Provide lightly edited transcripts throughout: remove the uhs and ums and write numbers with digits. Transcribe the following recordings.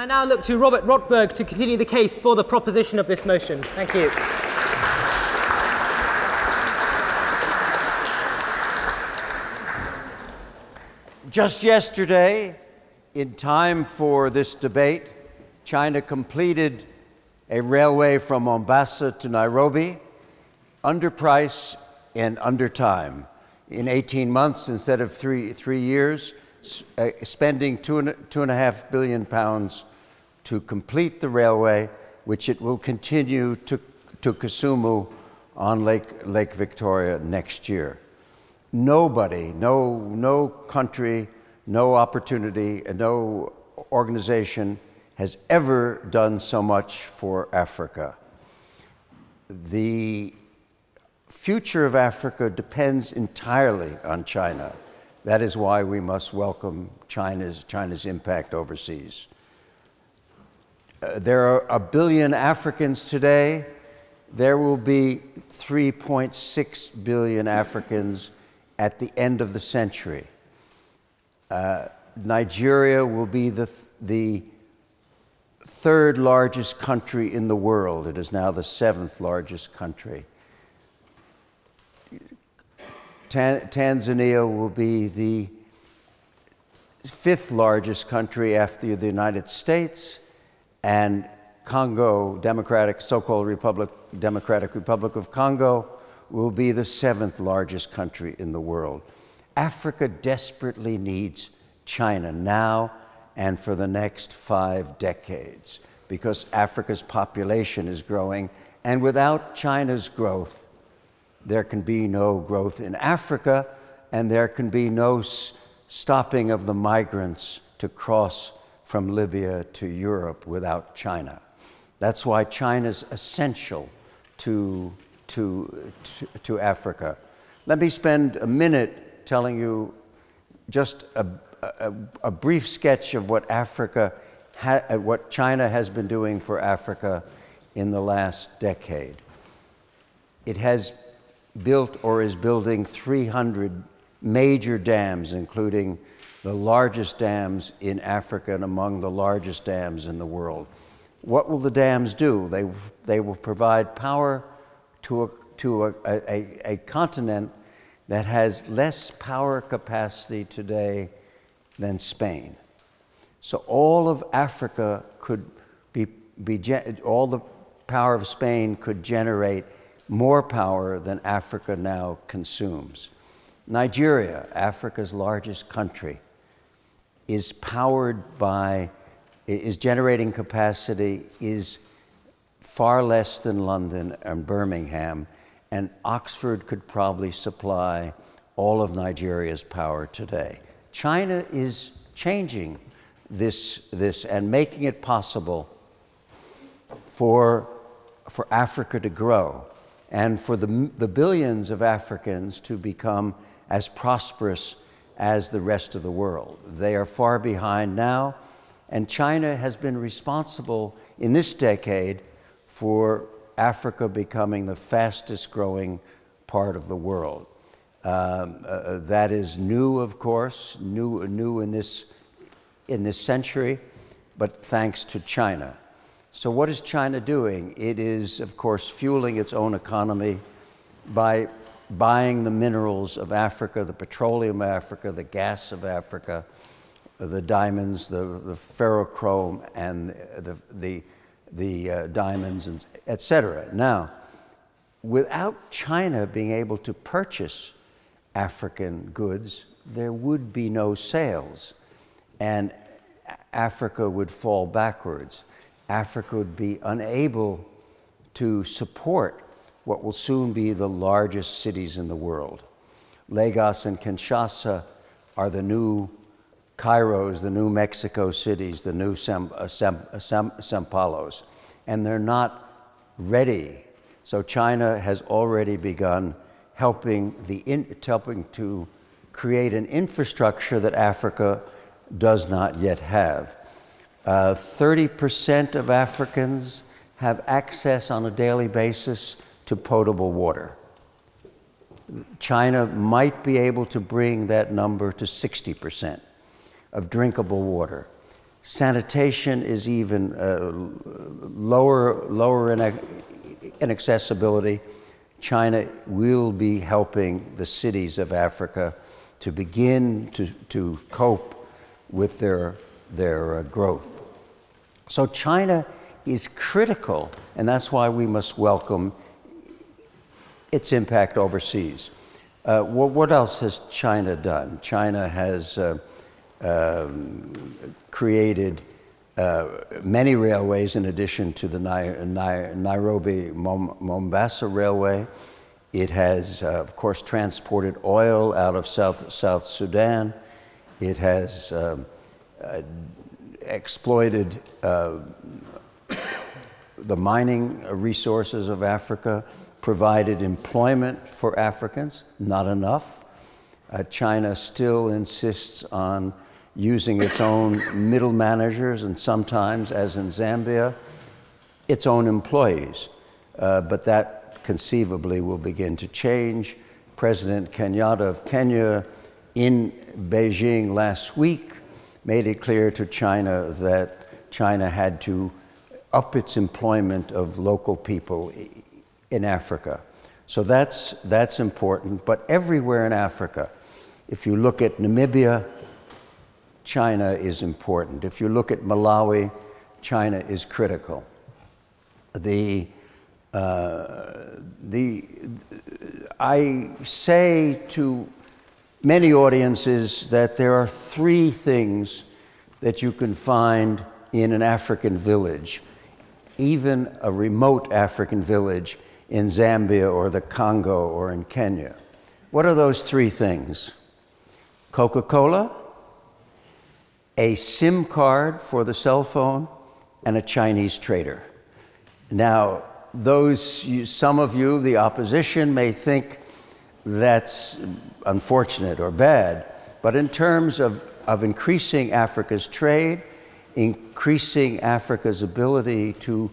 I now look to Robert Rotberg to continue the case for the proposition of this motion. Thank you. Just yesterday, in time for this debate, China completed a railway from Mombasa to Nairobi, under price and under time. In 18 months instead of three years, spending £2.5 billion to complete the railway, which it will continue to Kisumu on Lake Victoria next year. Nobody, no country, no opportunity, and no organization has ever done so much for Africa. The future of Africa depends entirely on China. That is why we must welcome China's impact overseas. There are 1 billion Africans today. There will be 3.6 billion Africans at the end of the century. Nigeria will be the third largest country in the world. It is now the 7th largest country. Tanzania will be the 5th largest country after the United States, and Congo, so-called Democratic Republic of Congo, will be the 7th largest country in the world. Africa desperately needs China now and for the next 5 decades, because Africa's population is growing, and without China's growth, there can be no growth in Africa, and there can be no stopping of the migrants to cross from Libya to Europe without China. That's why China's essential to Africa. Let me spend a minute telling you just a brief sketch of what what China has been doing for Africa in the last decade. It has built or is building 300 major dams, including the largest dams in Africa and among the largest dams in the world. What will the dams do? They will provide power to a continent that has less power capacity today than Spain. So all of Africa could all the power of Spain could generate more power than Africa now consumes. Nigeria, Africa's largest country, is generating capacity is far less than London and Birmingham, and Oxford could probably supply all of Nigeria's power today. China is changing this and making it possible for Africa to grow, and for the billions of Africans to become as prosperous as the rest of the world. They are far behind now, and China has been responsible in this decade for Africa becoming the fastest growing part of the world. That is new, of course, new in this century, but thanks to China. So what is China doing? It is, of course, fueling its own economy by buying the minerals of Africa, the petroleum of Africa, the gas of Africa, the diamonds, the ferrochrome, and the diamonds, and et cetera. Now, without China being able to purchase African goods, there would be no sales, and Africa would fall backwards. Africa would be unable to support what will soon be the largest cities in the world. Lagos and Kinshasa are the new Cairos, the new Mexico cities, the new São Paulos, and they're not ready. So China has already begun helping to create an infrastructure that Africa does not yet have. 30% of Africans have access on a daily basis to potable water. China might be able to bring that number to 60% of drinkable water. Sanitation is even lower in accessibility. China will be helping the cities of Africa to begin to cope with their growth. So China is critical, and that's why we must welcome its impact overseas. What else has China done? China has created many railways in addition to the Nairobi-Mombasa railway. It has, of course, transported oil out of South Sudan. It has exploited the mining resources of Africa, provided employment for Africans, not enough. China still insists on using its own middle managers and sometimes, as in Zambia, its own employees. But that conceivably will begin to change. President Kenyatta of Kenya in Beijing last week made it clear to China that China had to up its employment of local people in Africa. So that's important. But everywhere in Africa, if you look at Namibia, China is important. If you look at Malawi, China is critical. I say to many audiences that there are three things that you can find in an African village, even a remote African village in Zambia or the Congo or in Kenya. What are those three things? Coca-Cola, a SIM card for the cell phone, and a Chinese trader. Now, some of you, the opposition, may think that's unfortunate or bad, but in terms of increasing Africa's trade, increasing Africa's ability to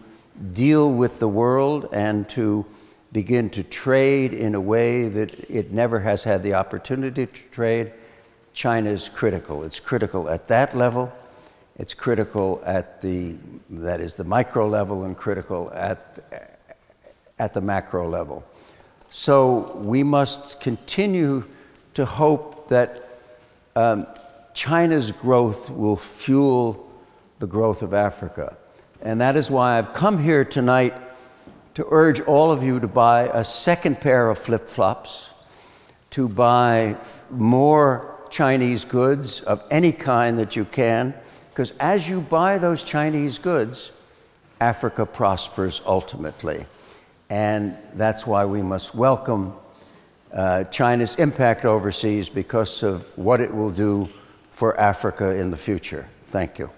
deal with the world and to begin to trade in a way that it never has had the opportunity to trade, China is critical. It's critical at that level. It's critical at the micro level, and critical at the macro level. So we must continue to hope that China's growth will fuel the growth of Africa. And that is why I've come here tonight to urge all of you to buy a second pair of flip-flops, to buy more Chinese goods of any kind that you can, because as you buy those Chinese goods, Africa prospers ultimately. And that's why we must welcome China's impact overseas, because of what it will do for Africa in the future. Thank you.